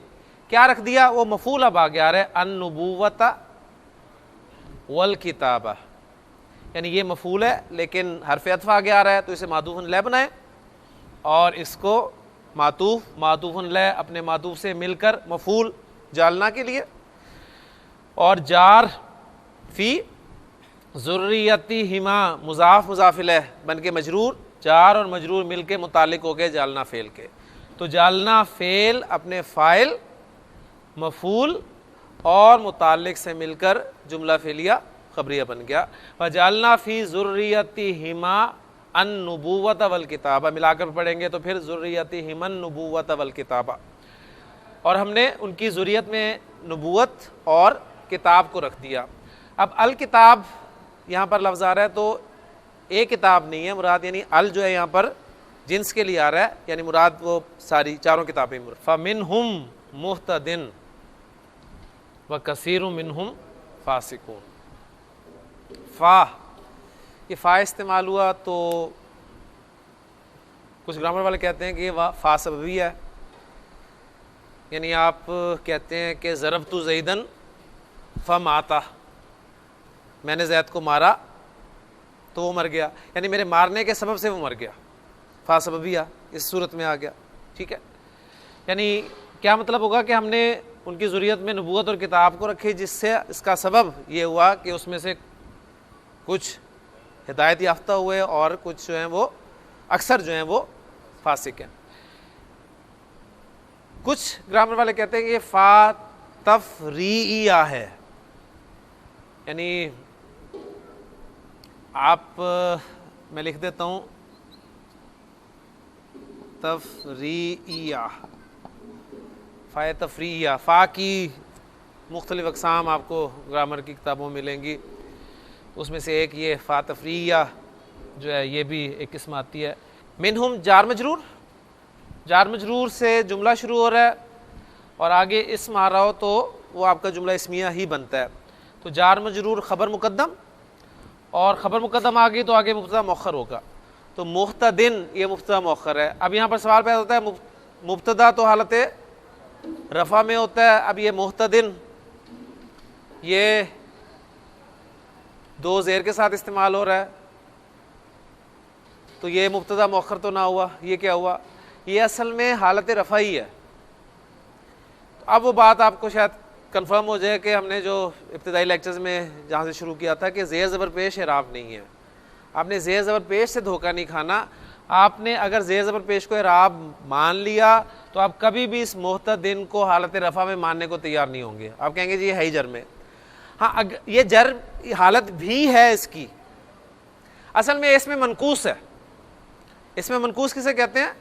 क्या रख दिया? वो मफूल अब आ गया है, अन-नुबुव्वत वल किताबा, यानी ये मफूल है लेकिन हरफ अत्फ़ आगे आ रहा है, तो इसे मातूफ़ुन अलैह बनाए और इसको मातूफ़ुन अलैह अपने मातूफ़ से मिलकर मफूल जालना के लिए, और जार फ़ी ज़ुर्रियतिहिमा मुज़ाफ़ मुज़ाफ़ इलैह बन के मजरूर, जार और मजरूर मिल के मुतालिक हो गए जालना फ़ेल के। तो जालना फ़ेल अपने फ़ाइल, मफूल और मुतालिक से मिलकर जुमला फ़ेलिया खबरिया बन गया। वजालना फ़ी ज़ुर्रियतिहिमा अन-नुबुव्वत वल किताबा, मिलाकर पढ़ेंगे तो फिर ज़ुर्रियतिहिमा अन-नुबुव्वत वल किताबा, और हमने उनकी ज़ुर्रियत में नबूवत और किताब को रख दिया। अब अल किताब यहाँ पर लफ्ज़ आ रहा है, तो एक किताब नहीं है मुराद, यानी अल जो है यहाँ पर जिन्स के लिए आ रहा है, यानी मुराद वो सारी चारों किताबें। फ़मिनहुम मुहतदिन व कसीरुम मिनहुम फ़ासिकून। फ़ा, ये फ़ा इस्तेमाल हुआ तो कुछ ग्रामर वाले कहते हैं कि ये फ़ा सबबी है, यानी आप कहते हैं कि ज़रबतु ज़ैदन फ़माता, मैंने ज़ैद को मारा तो वो मर गया, यानी मेरे मारने के सबब से वो मर गया। फ़ा सबबिया इस सूरत में आ गया, ठीक है। यानी क्या मतलब होगा कि हमने उनकी ज़ुर्रियत में नबूवत और किताब को रखी, जिससे इसका सबब ये हुआ कि उसमें से कुछ हिदायत याफ्ता हुए और कुछ जो हैं वो अक्सर जो हैं वो फासिक हैं। कुछ ग्रामर वाले कहते हैं कि ये फ़ा तफ़रीइया है, यानी आप मैं लिख देता हूँ तफ़रीइया, फ़ा तफ़रीइया। फ़ा की मुख्तलिफ़ अक़साम आपको ग्रामर की किताबों में मिलेंगी, उसमें से एक ये फ़ा तफ़रीइया जो है ये भी एक किस्म आती है। मिनहुम जार मजरूर, जार मजरूर से जुमला शुरू हो रहा है और आगे इस्म आ रहा हो तो वो आपका जुमला इस्मिया ही बनता है। तो जार मजरूर ख़बर मुक़द्दम, और ख़बर मुक़द्दम आ गई तो आगे मुब्तदा मौख़र होगा। तो मुख्तदिन ये मुब्तदा मौख़र है। अब यहाँ पर सवाल पैदा होता है, मुब्तदा तो हालत रफ़ा में होता है, अब ये मुख्तदिन ये दो ज़ेर के साथ इस्तेमाल हो रहा है, तो ये मुब्तदा मौख़र तो ना हुआ, ये क्या हुआ? ये असल में हालत रफ़ा ही है। तो अब वो बात आपको शायद कंफर्म हो जाए कि हमने जो इब्तिदाई लेक्चर्स में जहाँ से शुरू किया था कि ज़ेर ज़बर पेश एराब नहीं है। आपने ज़ेर ज़बर पेश से धोखा नहीं खाना। आपने अगर ज़ेर ज़बर पेश को एराब मान लिया तो आप कभी भी इस मुहतदिन को हालत रफ़ा में मानने को तैयार नहीं होंगे। आप कहेंगे जी ये है ही जर में। हाँ, ये जर हालत भी है इसकी, असल में इसमें मनकूस है। इसमें मनकूस किसे कहते हैं?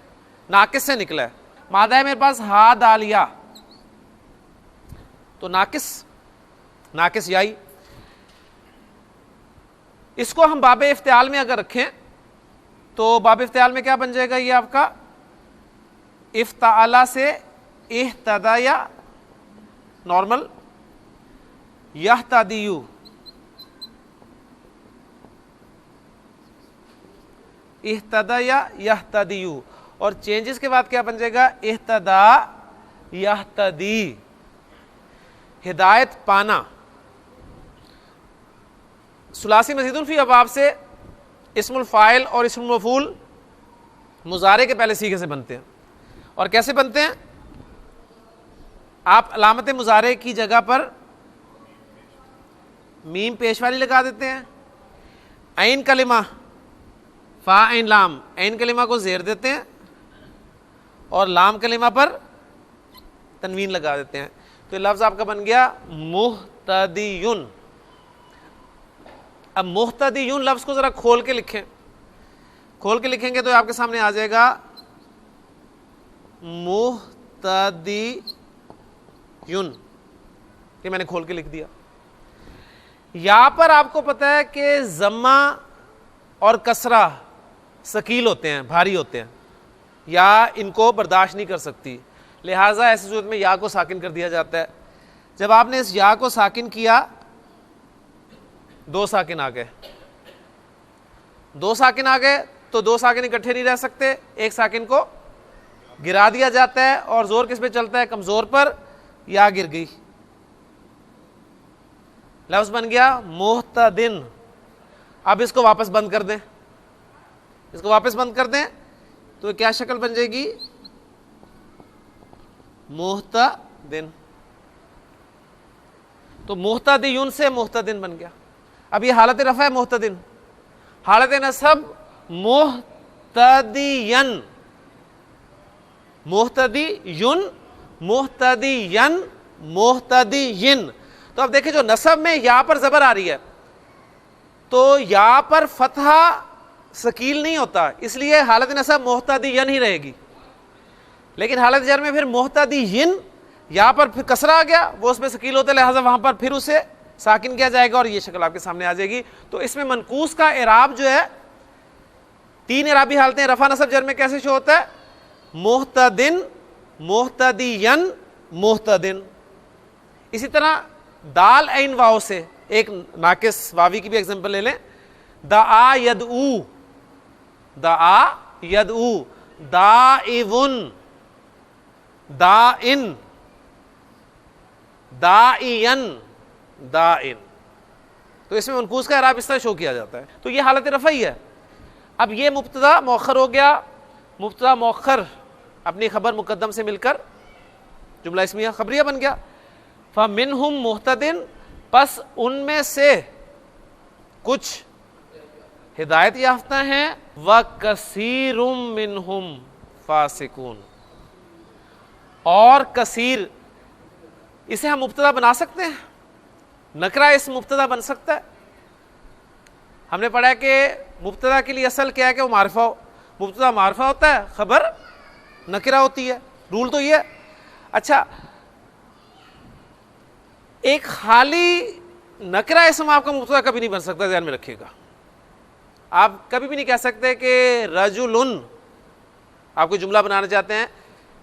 नाकिस से निकला है। मादा है मेरे पास हा दालिया, तो नाकिस याई। इसको हम बाबे इफ्तियाल में अगर रखें तो बाबे इफ्तियाल में क्या बन जाएगा? ये आपका इफ्ताला से इह्तदाया नॉर्मल, यहतदियु, इह्तदाया यहतदियु, और चेंजेस के बाद क्या बन जाएगा? इह्तदा यहतदी, हिदायत पाना। सुलासी मज़ीदुन फी अबाब से इस्मुल फ़ाइल और इस्मुल मफ़ूल मुज़ारे के पहले सीगे से बनते हैं। और कैसे बनते हैं? आप अलामत मुज़ारे की जगह पर मीम पेश वाली लगा देते हैं, ऐन कलिमा फ़ा ऐन लाम, ऐन कलिमा को ज़ेर देते हैं और लाम कलिमा पर तनवीन लगा देते हैं। तो ये लफ्ज़ आपका बन गया मुहतदियुन। अब मुहतदियुन लफ्ज़ को ज़रा खोल के लिखें, खोल के लिखेंगे तो आपके सामने आ जाएगा मुहतदियुन। मुहतदियुन, ये मैंने खोल के लिख दिया। यहां पर आपको पता है कि जम्मा और कसरा सकील होते हैं, भारी होते हैं, या इनको बर्दाश्त नहीं कर सकती, लिहाजा ऐसी सूरत में या को साकिन कर दिया जाता है। जब आपने इस या को साकिन किया, दो साकिन आ गए, दो साकिन आ गए तो दो साकिन इकट्ठे नहीं रह सकते, एक साकिन को गिरा दिया जाता है और जोर किस पे चलता है, कमजोर पर, या गिर गई, लफ्ज बन गया मुहतदिन। अब इसको वापस बंद कर दें, इसको वापस बंद कर दें तो क्या शक्ल बन जाएगी, मुहतदिन। तो मुहतदियुन से मुहतदिन बन गया। अब ये हालत रफा है मुहतदिन, हालत नसब मुहतदियन, मुहतदियुन, मुहतदियन, मुहतदियिन। तो अब देखिए जो नसब में या पर जबर आ रही है तो या पर फतहा सकील नहीं होता, इसलिए हालत नसब मुहतदियन ही रहेगी। लेकिन हालत जर में फिर मुहतदियिन, या पर फिर कसरा आ गया, वो उसमें सकील होता है, लिहाजा वहां पर फिर उसे साकिन किया जाएगा और ये शक्ल आपके सामने आ जाएगी। तो इसमें मनकूस का इराब जो है, तीन इराबी हालतें रफा नसब जर में कैसे शो होता है, मुहतदिन, मुहतदियन, मुहतदिन। इसी तरह दाल ऐन वाव से एक नाकिस वावी की भी एग्जांपल ले लें, दआ यदऊ, दआ यदऊ, दाइवुन, दाइन, दाइयन, दाइन। तो इसमें मनकूस का इराब इस तरह शो किया जाता है। तो ये हालत रफ़ा ही है। अब ये मुब्तदा मौखर हो गया, मुब्तदा मौखर अपनी खबर मुकद्दम से मिलकर जुमला इस्मिया खबरिया बन गया। फमिनहुम मुहतदिन, बस उनमें से कुछ हिदायत याफ्ता हैं, व कसीरुम मिनहुम फासिकून, और कसीर, इसे हम मुब्तदा बना सकते हैं, नकरा इस मुब्तदा बन सकता है। हमने पढ़ा है कि मुब्तदा के लिए असल क्या है कि वो मारिफा हो, मुब्तदा मारिफा होता है, खबर नकरा होती है, रूल तो ये है। अच्छा, एक खाली नकरा इसम आपका मुब्तदा कभी नहीं बन सकता, ध्यान में रखिएगा। आप कभी भी नहीं कह सकते कि रजुलुन, आप कोई जुमला बनाना चाहते हैं,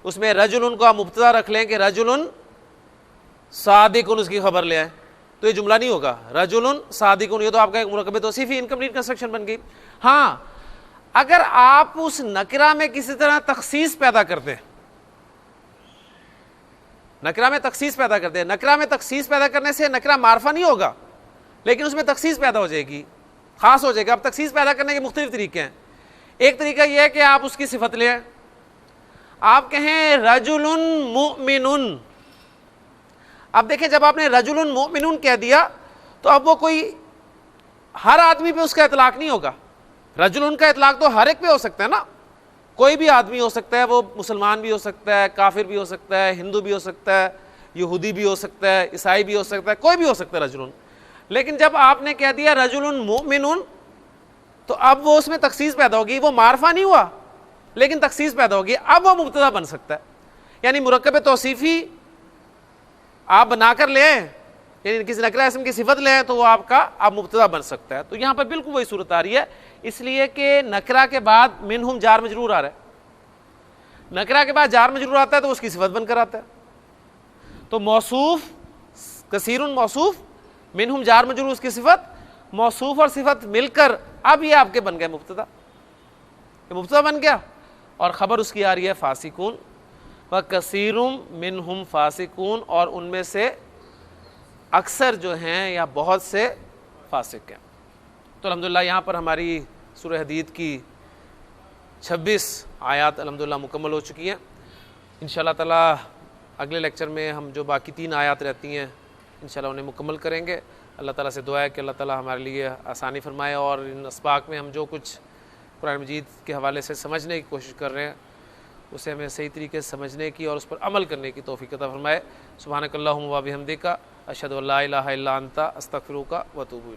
उसमें रजुलुन को आप मुब्तदा रख लें कि रजुलुन सादिकुन उसकी खबर ले आए, तो ये जुमला नहीं होगा। रजुलुन सादिकुन, ये तो आपका एक मुरक्कब तौसीफी इनकम्प्लीट कंस्ट्रक्शन बन गई। हाँ, अगर आप उस नकरा में किसी तरह तखसीस पैदा करते हैं, नकरा में तखसीस पैदा करते हैं, नकरा में तखसीस पैदा करने से नकरा मारफा नहीं होगा, लेकिन उसमें तखसीस पैदा हो जाएगी, खास हो जाएगा। अब तखसीस पैदा करने के मुख्तलिफ तरीके हैं। एक तरीका यह है कि आप उसकी सिफत ले आए, आप कहें रजुलुन मुमिनुन। अब देखें, जब आपने रजुलुन मुमिनुन कह दिया तो अब वो कोई हर आदमी पे उसका इतलाक नहीं होगा। रजुलुन का इतलाक तो हर एक पे हो सकता है ना, कोई भी आदमी हो सकता है, वो मुसलमान भी हो सकता है, काफिर भी हो सकता है, हिंदू भी हो सकता है, यहूदी भी हो सकता है, ईसाई भी हो सकता है, कोई भी हो सकता है रजुलुन। लेकिन जब आपने कह दिया रजुलुन मुमिनुन, तो अब वो उसमें तखसीस पैदा होगी, वो मारफा नहीं हुआ लेकिन तखसीस पैदा होगी, अब वो मुब्तदा बन सकता है। यानी मुरक्कब तौसीफी आप बनाकर ले आए, यानी किसी नकरा इसम की सिफत ले आए, तो वो आपका अब मुब्तदा बन सकता है। तो यहां पर बिल्कुल वही सूरत आ रही है, इसलिए कि नकरा के बाद मिनहुम जार मजरूर आ रहा है, नकरा के बाद जार मजरूर आता है तो उसकी सिफत बनकर आता है। तो मौसूफ कसीरुन मौसूफ, मिनहुम जार मजरूर उसकी सिफत, मौसूफ और सिफत मिलकर अब ये आपके बन गए मुब्तदा, ये मुब्तदा बन गया और खबर उसकी आ रही है फासिकून, व कसीरुम मिनहुम फासिकून, और उनमें से अक्सर जो हैं या बहुत से फासिक हैं। तो अल्हम्दुलिल्लाह यहाँ पर हमारी सूरह हदीद की 26 आयात अल्हम्दुलिल्लाह मुकम्मल हो चुकी हैं। इंशाअल्लाह ताला अगले लेक्चर में हम जो बाकी 3 आयात रहती हैं इंशाअल्लाह उन्हें मुकम्मल करेंगे। अल्लाह ताला से दुआ है कि अल्लाह ताला हमारे लिए आसानी फरमाए और इन असबाक में हम जो कुछ कुरान मजीद के हवाले से समझने की कोशिश कर रहे हैं उसे हमें सही तरीके से समझने की और उस पर अमल करने की तौफीक अता फरमाए। सुब्हानकल्लाहुम्मा व बिहम्दिका अशहदु अल्ला इलाहा इल्ला अंता अस्तगफिरुका व अतूबु इलैक।